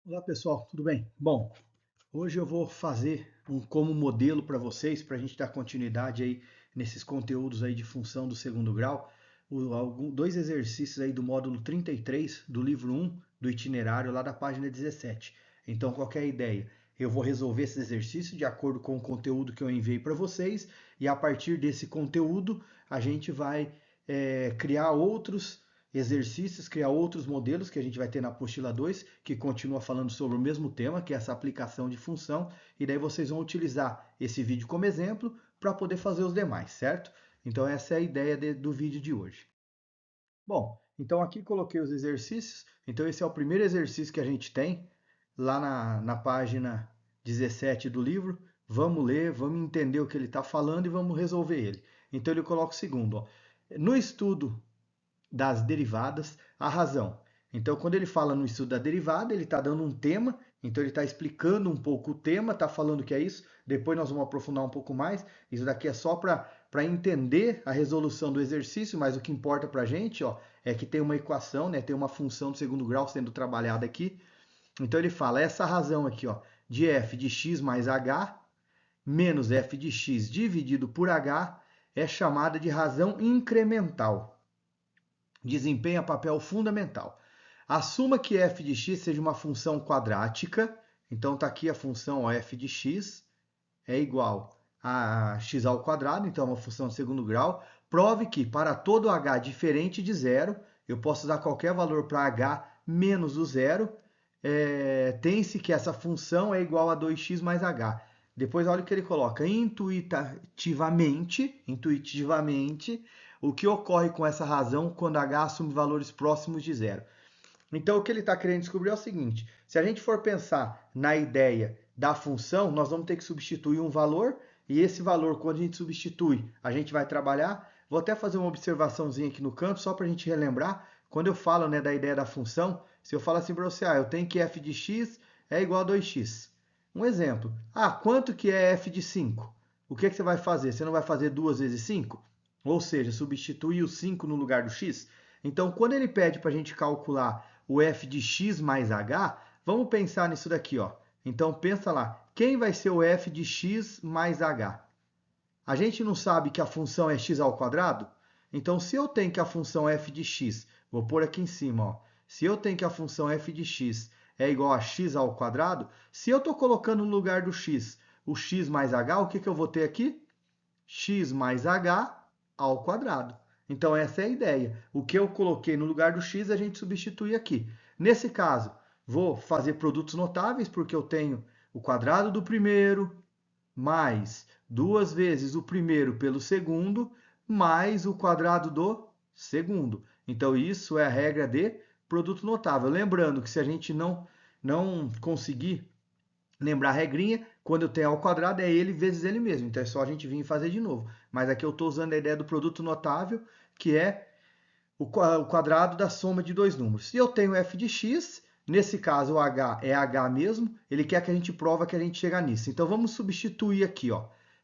Olá pessoal, tudo bem? Bom, hoje eu vou fazer como modelo para vocês, para a gente dar continuidade aí nesses conteúdos aí de função do segundo grau, dois exercícios aí do módulo 33 do livro 1 do itinerário lá da página 17. Então, qualquer ideia, eu vou resolver esses exercícios de acordo com o conteúdo que eu enviei para vocês e a partir desse conteúdo a gente vai criar outros exercícios, criar outros modelos que a gente vai ter na apostila 2, que continua falando sobre o mesmo tema, que é essa aplicação de função, e daí vocês vão utilizar esse vídeo como exemplo para poder fazer os demais, certo? Então essa é a ideia do vídeo de hoje. Bom, então aqui coloquei os exercícios, então esse é o primeiro exercício que a gente tem lá na página 17 do livro. Vamos ler, vamos entender o que ele está falando e vamos resolver ele. Então ele coloca o segundo, ó. No estudo das derivadas, a razão. Então, quando ele fala no estudo da derivada, ele está dando um tema, então ele está explicando um pouco o tema, está falando que é isso, depois nós vamos aprofundar um pouco mais. Isso daqui é só para entender a resolução do exercício, mas o que importa para a gente é que tem uma equação, né, tem uma função do segundo grau sendo trabalhada aqui. Então ele fala, essa razão aqui de f de x mais h menos f de x dividido por h é chamada de razão incremental. Desempenha papel fundamental. Assuma que f de x seja uma função quadrática. Então está aqui a função f de x é igual a x ao quadrado, então é uma função de segundo grau. Prove que para todo h diferente de zero, eu posso usar qualquer valor para h menos o zero, tem-se que essa função é igual a 2x mais h. Depois olha o que ele coloca, intuitivamente, o que ocorre com essa razão quando h assume valores próximos de zero. Então, o que ele está querendo descobrir é o seguinte, se a gente for pensar na ideia da função, nós vamos ter que substituir um valor, e esse valor, quando a gente substitui, a gente vai trabalhar. Vou até fazer uma observaçãozinha aqui no canto, só para a gente relembrar, quando eu falo, né, da ideia da função, se eu falo assim para você, eu tenho que f de x é igual a 2x. Um exemplo, quanto que é f de 5? O que você vai fazer? Você não vai fazer 2 vezes 5? Ou seja, substituir o 5 no lugar do x? Então, quando ele pede para a gente calcular o f de x mais h, vamos pensar nisso daqui. Então, pensa lá, quem vai ser o f de x mais h? A gente não sabe que a função é x ao quadrado? Então, se eu tenho que a função f de x, vou pôr aqui em cima, se eu tenho que a função f de x é igual a x ao quadrado, se eu estou colocando no lugar do x o x mais h, o que eu vou ter aqui? X mais h ao quadrado. Então, essa é a ideia. O que eu coloquei no lugar do x, a gente substitui aqui. Nesse caso, vou fazer produtos notáveis, porque eu tenho o quadrado do primeiro, mais 2 vezes o primeiro pelo segundo, mais o quadrado do segundo. Então, isso é a regra de produto notável. Lembrando que se a gente não conseguir lembrar a regrinha, quando eu tenho ao quadrado é ele vezes ele mesmo. Então é só a gente vir e fazer de novo. Mas aqui eu estou usando a ideia do produto notável, que é o quadrado da soma de dois números. Se eu tenho f de x, nesse caso o h é h mesmo, ele quer que a gente prova que a gente chega nisso. Então vamos substituir aqui.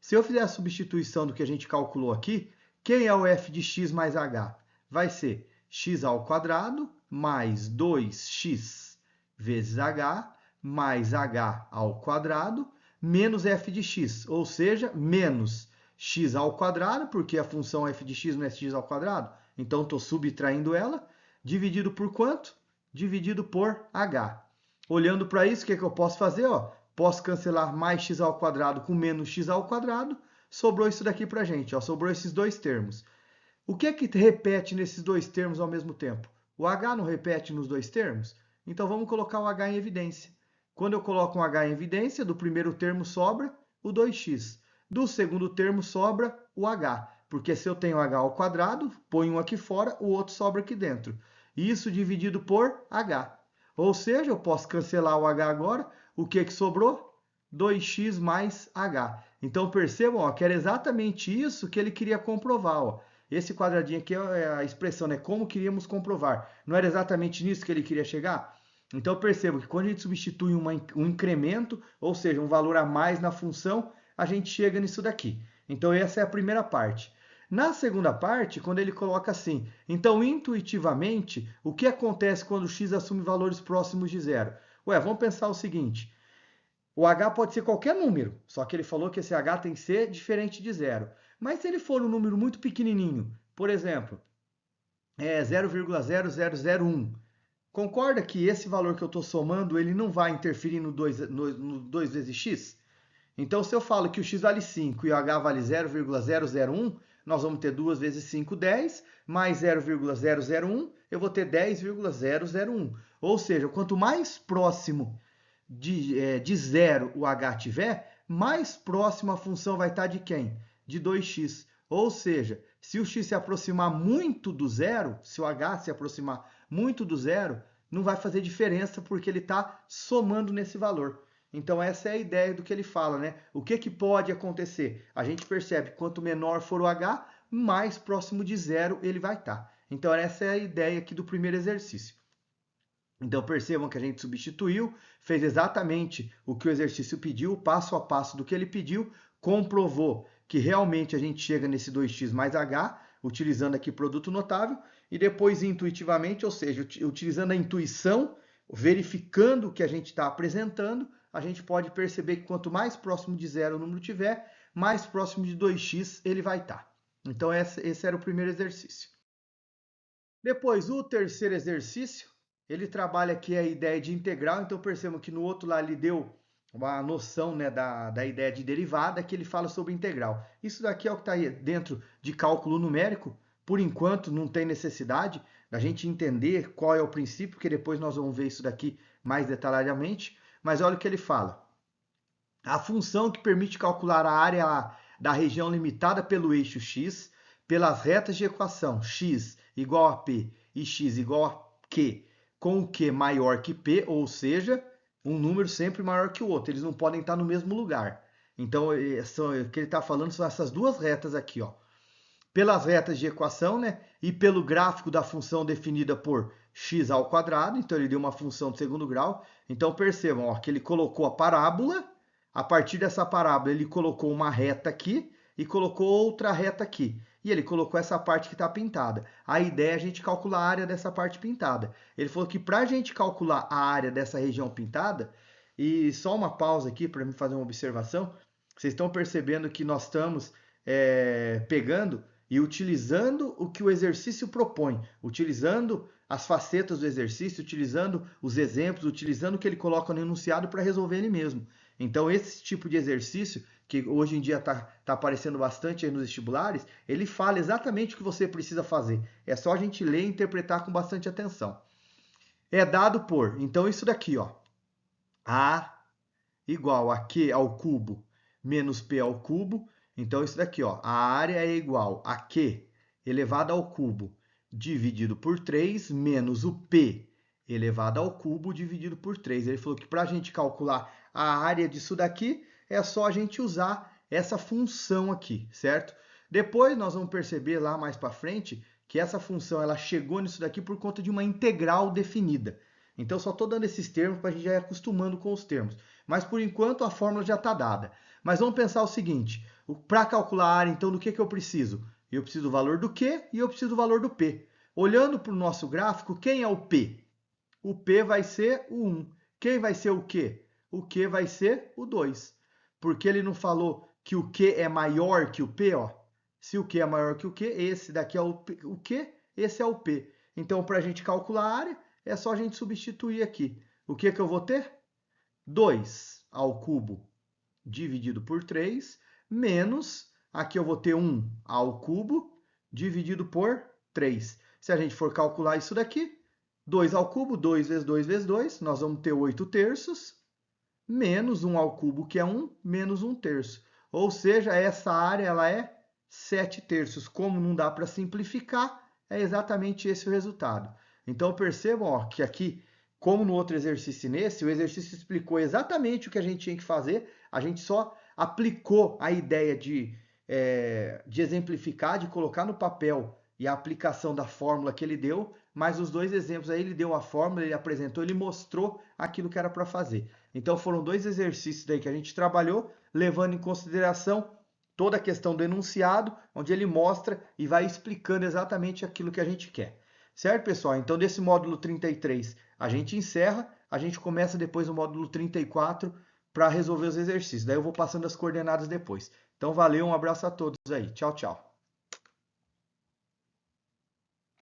Se eu fizer a substituição do que a gente calculou aqui, quem é o f de x mais h? Vai ser x ao quadrado mais 2x vezes h mais h ao quadrado menos f de x, ou seja, menos x ao quadrado, porque a função f de x não é x ao quadrado, então estou subtraindo ela, dividido por quanto? Dividido por h. Olhando para isso, o que eu posso fazer? Posso cancelar mais x ao quadrado com menos x ao quadrado, sobrou isso daqui para a gente, sobrou esses dois termos. O que é que repete nesses dois termos ao mesmo tempo? O h não repete nos dois termos? Então vamos colocar o h em evidência. Quando eu coloco um h em evidência, do primeiro termo sobra o 2x. Do segundo termo sobra o h, porque se eu tenho h ao quadrado, ponho um aqui fora, o outro sobra aqui dentro. Isso dividido por h. Ou seja, eu posso cancelar o h agora. O que sobrou? 2x mais h. Então percebam que era exatamente isso que ele queria comprovar. Esse quadradinho aqui é a expressão, né? Como queríamos comprovar. Não era exatamente nisso que ele queria chegar? Então perceba que quando a gente substitui um incremento, ou seja, um valor a mais na função, a gente chega nisso daqui. Então essa é a primeira parte. Na segunda parte, quando ele coloca assim, então intuitivamente, o que acontece quando o x assume valores próximos de zero? Ué, vamos pensar o seguinte, o h pode ser qualquer número, só que ele falou que esse h tem que ser diferente de zero. Mas se ele for um número muito pequenininho, por exemplo, 0,0001, concorda que esse valor que eu estou somando, ele não vai interferir no 2 vezes x? Então, se eu falo que o x vale 5 e o h vale 0,001, nós vamos ter 2 vezes 5, 10, mais 0,001, eu vou ter 10,001. Ou seja, quanto mais próximo de zero o h tiver, mais próximo a função vai estar de quem? De 2x. Ou seja, se o x se aproximar muito do zero, se o h se aproximar muito do zero, não vai fazer diferença porque ele está somando nesse valor. Então essa é a ideia do que ele fala, né? O que, que pode acontecer? A gente percebe que quanto menor for o h, mais próximo de zero ele vai estar. Então essa é a ideia aqui do primeiro exercício. Então percebam que a gente substituiu, fez exatamente o que o exercício pediu, passo a passo do que ele pediu, comprovou que realmente a gente chega nesse 2x mais h, utilizando aqui produto notável, e depois intuitivamente, ou seja, utilizando a intuição, verificando o que a gente está apresentando, a gente pode perceber que quanto mais próximo de zero o número tiver, mais próximo de 2x ele vai estar. Então esse era o primeiro exercício. Depois, o terceiro exercício, ele trabalha aqui a ideia de integral, então percebam que no outro lá ele deu uma noção, né, da ideia de derivada, que ele fala sobre integral. Isso daqui é o que está dentro de cálculo numérico, por enquanto não tem necessidade da gente entender qual é o princípio, porque depois nós vamos ver isso daqui mais detalhadamente, mas olha o que ele fala. A função que permite calcular a área da região limitada pelo eixo x, pelas retas de equação x igual a p e x igual a q, com o q maior que p, ou seja, um número sempre maior que o outro. Eles não podem estar no mesmo lugar. Então, o que ele está falando são essas duas retas aqui, ó. Pelas retas de equação, né? E pelo gráfico da função definida por x ao quadrado. Então, ele deu uma função de segundo grau. Então, percebam, ó, que ele colocou a parábola. A partir dessa parábola, ele colocou uma reta aqui e colocou outra reta aqui. E ele colocou essa parte que está pintada. A ideia é a gente calcular a área dessa parte pintada. Ele falou que para a gente calcular a área dessa região pintada, e só uma pausa aqui para me fazer uma observação, vocês estão percebendo que nós estamos pegando e utilizando o que o exercício propõe, utilizando as facetas do exercício, utilizando os exemplos, utilizando o que ele coloca no enunciado para resolver ele mesmo. Então, esse tipo de exercício, que hoje em dia está aparecendo bastante aí nos vestibulares, ele fala exatamente o que você precisa fazer. É só a gente ler e interpretar com bastante atenção. É dado por, então isso daqui, ó, A igual a Q ao cubo menos P ao cubo. Então isso daqui, ó, a área é igual a Q elevado ao cubo dividido por 3 menos o P elevado ao cubo dividido por 3. Ele falou que para a gente calcular a área disso daqui, é só a gente usar essa função aqui, certo? Depois nós vamos perceber lá mais para frente que essa função ela chegou nisso daqui por conta de uma integral definida. Então só estou dando esses termos para a gente já ir acostumando com os termos. Mas por enquanto a fórmula já está dada. Mas vamos pensar o seguinte, para calcular a área, então, do que eu preciso? Eu preciso do valor do Q e eu preciso do valor do P. Olhando para o nosso gráfico, quem é o P? O P vai ser o 1. Quem vai ser o Q? O Q vai ser o 2. Porque ele não falou que o Q é maior que o P, ó. Se o Q é maior que o Q, esse daqui é o Q, esse é o P. Então, para a gente calcular a área, é só a gente substituir aqui. O que eu vou ter? 2 ao cubo dividido por 3, menos, aqui eu vou ter 1 ao cubo dividido por 3. Se a gente for calcular isso daqui, 2 ao cubo, 2 vezes 2 vezes 2, nós vamos ter 8 terços, menos 1 ao cubo, que é 1, menos 1 terço. Ou seja, essa área ela é 7 terços. Como não dá para simplificar, é exatamente esse o resultado. Então percebam, ó, que aqui, como no outro exercício nesse, o exercício explicou exatamente o que a gente tinha que fazer, a gente só aplicou a ideia de exemplificar, de colocar no papel e a aplicação da fórmula que ele deu, mas os dois exemplos aí ele deu a fórmula, ele apresentou, ele mostrou aquilo que era para fazer. Então foram dois exercícios daí que a gente trabalhou, levando em consideração toda a questão do enunciado, onde ele mostra e vai explicando exatamente aquilo que a gente quer. Certo, pessoal? Então, desse módulo 33, a gente encerra, a gente começa depois o módulo 34 para resolver os exercícios. Daí eu vou passando as coordenadas depois. Então, valeu, um abraço a todos aí. Tchau, tchau.